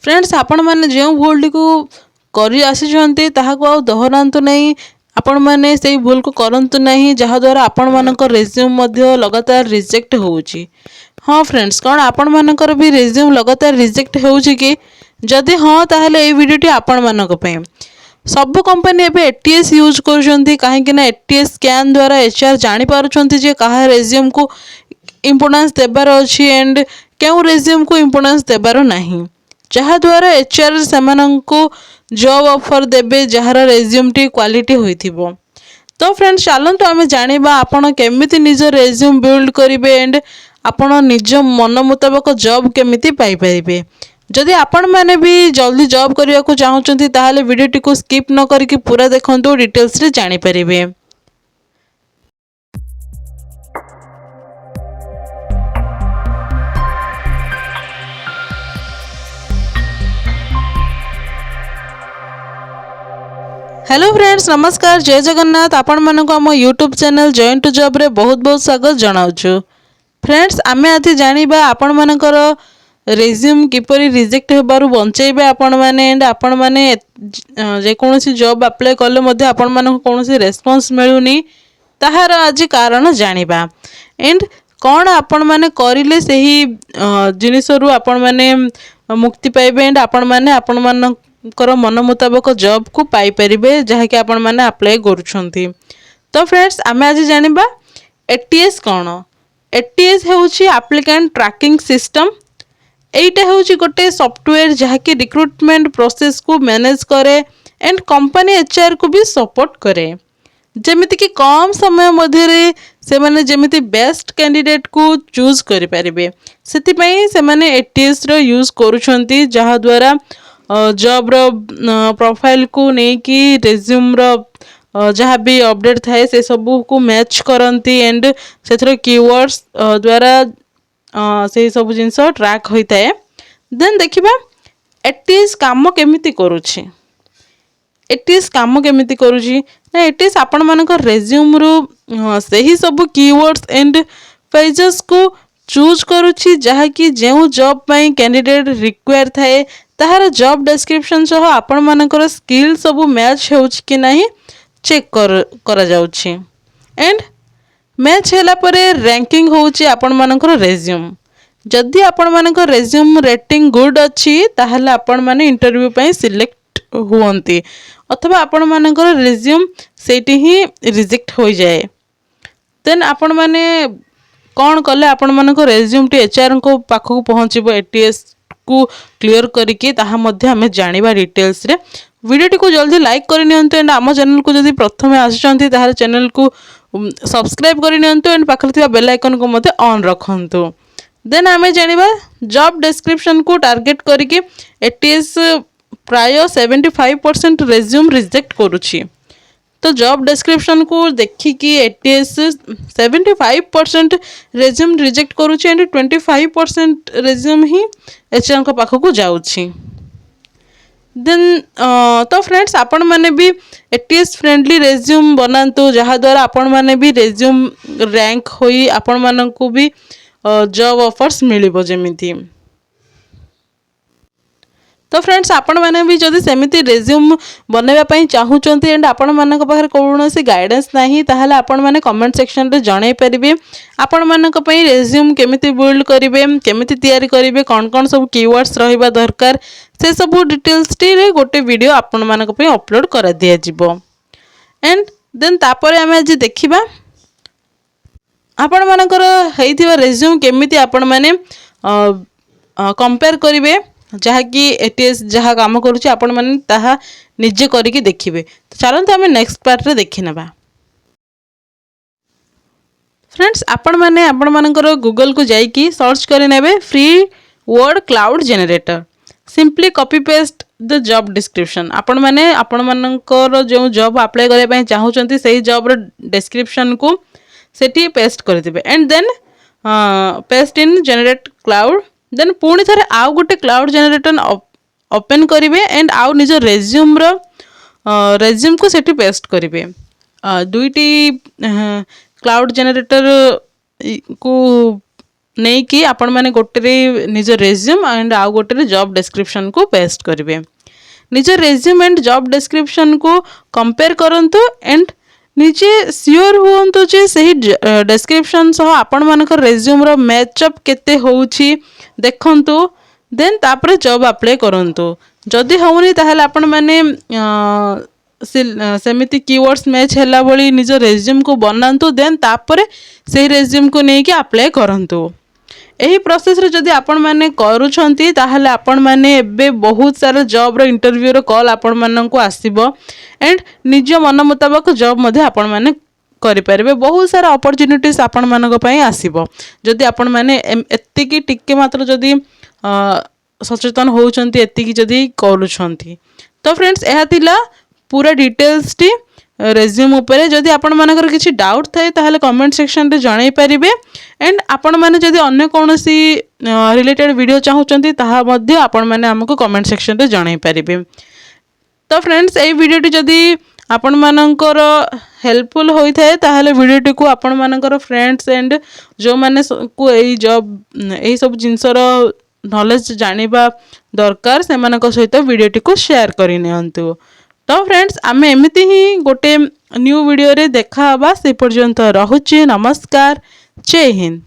Friends आपण मैंने जो भूल को कर आसी ताहाको आउ दोहरातु नहीं। आपण मैंने से भूल को करंतु नहीं जहाद्वारा आपण मानक रेज्यूम लगातार रिजेक्ट होउची। हाँ फ्रेंड्स, कौन आपण मानकर भी रेज्यूम लगातार रिजेक्ट होउची कि जदि हाँ ताहले ए वीडियोटी आपण मानक पे। सब कंपनी एबे एटीएस यूज करूछंती काहेकि ना एटीएस स्कैन द्वारा एचआर जानि पारुछंती जे काहा रेज्यूम को इम्पोर्टेंस देबार अछि एंड केउ रेज्यूम को इम्पोर्टेंस देबार नाही, जहाद्वारा एचआर सेमानंको जॉब ऑफर देबे जहार रेज्यूम टी क्वालिटी होइथिबो। तो फ्रेंड्स चलंतु आमे जानिबा आपण केमिति निज रेज्यूम बिल्ड करिवे एंड आपण निज मन मुताबिक जॉब केमिति पाई परिबे। जदि आपण माने भी जल्दी जॉब करिया को चाहुचंती ताहाले वीडियोटी को स्किप न करके पूरा देखंतु, डिटेल्स रे जानि परिबे। हेलो फ्रेंड्स, नमस्कार, जय जगन्नाथ। आपण मानक आम यूट्यूब चैनल जॉइन टू जॉब रे बहुत बहुत स्वागत जनाउछु। फ्रेंड्स आमे आती जानिबा आपण मानकर रेज्यूम किपरि रिजेक्ट हेबारु बंचेबे आपण माने एंड आपण माने जे कोनोसी जॉब अप्लाई करले मध्ये आपण मानक कोनोसी रेस्पॉन्स मिलुनी ताहार आज कारण जानिबा एंड कौन आपण माने करिले सही जिनिसरु आपण माने मुक्ति पाइबे एंड आपण मानकर मन मुताबिक जॉब को पाई परिबे जहा कि आपण माने अप्लाई करूछंती। तो फ्रेंड्स आमे आज जानिबा एटीएस कौन। एटीएस हेउची एप्लिकेंट ट्रैकिंग सिस्टम। एटा हेउची गोटे सॉफ्टवेयर जहा कि रिक्रूटमेंट प्रोसेस को मैनेज करे एंड कंपनी एचआर को भी सपोर्ट करे, जेमिति कि कम समय मध्य से माने जेमिति बेस्ट कैंडिडेट को चूज करि परिबे। सेति पई से माने एटीएस रो यूज करूछंती जहा द्वारा जॉब रो प्रोफाइल को नहीं कि रेज्यूम रो जहाँ भी अपडेट थाए से सबू को मैच करती एंड से कीवर्ड्स द्वारा से सब जिनस ट्रैक होता है। देन देखिबा एटीएस काम केमिति करूछि। एटीएस काम केमिति करूछि ना एटीएस आपण मानक रेज्यूम रो सही सब कीवर्ड्स एंड पेजेस को चूज करूछि जहाँ कि जेउ जॉब पाई कैंडिडेट रिक्वायर थाए ताहार जॉब डिस्क्रिप्शन सह आपण मानकर स्किल सब मैच होउछि कि नाही चेक करा जाउछि एंड मैच होला परे रैंकिंग होउछि आपण मानकर रेज्यूम। जदि आपण मानकर रेज्यूम रेटिंग गुड अछि ताहाले आपण माने इंटरव्यू पई सिलेक्ट हुअंती अथवा आपण मानकर रेज्यूम सेठी ही रिजेक्ट हो जाए। देन आपण माने कौन कले आपण मानकर रेज्यूम टी एचआर को पाखक पहुँचबो एटीएस को क्लियर करके ताहा मध्य हमें जानिबा डिटेल्स रे। वीडियोटी को जल्दी लाइक कर नियंतु एंड आम चैनल को जदि प्रथम आसुचंती ताहाले चैनल को सब्सक्राइब कर नियंतु एंड पाखरे थिबा बेल आइकन को मते ऑन रखंतु। देन आमे जानिबा जॉब डिस्क्रिप्शन को टारगेट करके एटीएस प्राय 75% रेज्यूम रिजेक्ट करूछि। तो जॉब डिस्क्रिप्शन को देखी कि एटीएस 75% रेज्यूम रिजेक्ट करूछि एंड 25% रेज्यूम ही एचआर को पाखक जाउछि। देन तो फ्रेंड्स आपण माने भी एटीएस फ्रेंडली रेज्यूम बनातु जहाँ द्वारा आपण माने भी रेज्यूम रैंक होई आपण मानन को भी जॉब ऑफर्स मिलिबो जेमिति। तो फ्रेंड्स आपण माने भी जदि सेमिति रेज्यूम बनैबा पई चाहुचंती एंड आपण मानक पाखरे कोनोसी गाइडेंस नाही ताहाले आपण माने कमेंट सेक्शन रे जणाई परिबे आपण मानक पई रेज्यूम केमिति बिल्ड करिवे केमिति तयारी करिवे कोन कोन सब कीवर्ड्स रहिबा दरकार से सब डिटेल्स टी रे गोटे वीडियो आपण मानक पई अपलोड करा दिया जिवो। एंड देन तापरे हमें आज देखिबा आपण मानकर हेइथिबा रेज्यूम केमिति आपण माने कंपेयर करिवे जहाँ कि एटीएस जहाँ काम करुच्चे आपण माने ताहा निजे करिके देखिबे। तो चलते आम नेक्स्ट पार्ट रे देखि नेबा। फ्रेंड्स आपण माने आपण मानकर गूगल को जाइकी सर्च करि नेबे free word cloud generator. Simply copy paste the job description. आपण माने आपण मानकर जो जॉब अप्लाई करबा पई चाहुचंती सही जॉब रो डिस्क्रिप्शन को सेठी पेस्ट कर दिबे and then paste in generate cloud. Then पुणी थे आउ गोटे क्लाउड जनरेटर ओपन करेंगे एंड आउ निज रेज्यूम रेज्यूम को सेठी पेस्ट करेंगे। दुईटी क्लाउड जनरेटर को नहीं कि आपण मैंने गोटे निज रेज्यूम एंड आउ गोटे जॉब डिस्क्रिप्शन को पेस्ट करेंगे। निज रेज्यूम एंड जॉब डिस्क्रिप्शन को कंपेयर करंतु एंड निजे सियोर हुंतु जे सही डिस्क्रिप्शन सह आपण मानकर रेज्यूम रो मैचअप केते होउछि देखंतु। देन तापर जॉब अप्लाई करंतु। जदि होउनी ताहले आपण माने सेमिति कीवर्ड्स मैच हैला भली निज रेज्यूम को बनांतु। देन तापर से रेज्यूम को नहीं कि अप्लाई करंतु। यही प्रोसेस रे जदि आपण माने करूछंती ताहले आपण माने एबे बहुत सारा जॉब रो इंटरव्यू रो कॉल आपण मानन को आसीबो एंड निज मन मुताबिक जॉब मध्ये आपण माने करि परिबे। बहुत सारा अपॉर्चुनिटीज आपण मानक पई आसीबो जदि आपण माने एत्ति की टिके मात्र जदि सचेतन होउछंती एत्ति की जदि करूछंती। तो फ्रेंड्स एहा तिला पूरा डिटेल्स टी रेज्यूम उपरे। जदि आपण मानकर किछि डाउट थाए ताहले कमेंट सेक्शन रे जणाई परिबे एंड आपण माने जदि अन्य कोनोसी रिलेटेड वीडियो चाहुचंती ताहा मध्ये आपण माने हमको कमेंट सेक्शन रे जणाई परिबे। तो फ्रेंड्स ए वीडियोटी जदि आपण मानकर हेल्पफुल होई थाए ताहले वीडियोटी को आपण मानकर फ्रेंड्स एंड जो माने को एई जॉब एई सब जिंसर नॉलेज जानिबा दरकार से मानक सहित वीडियोटी को शेयर करि नियंतु। तो फ्रेंड्स आमे एमिति ही गोटे न्यू वीडियो रे देखा हबा। से पर्यंत रहुछि। नमस्कार। जय हिंद।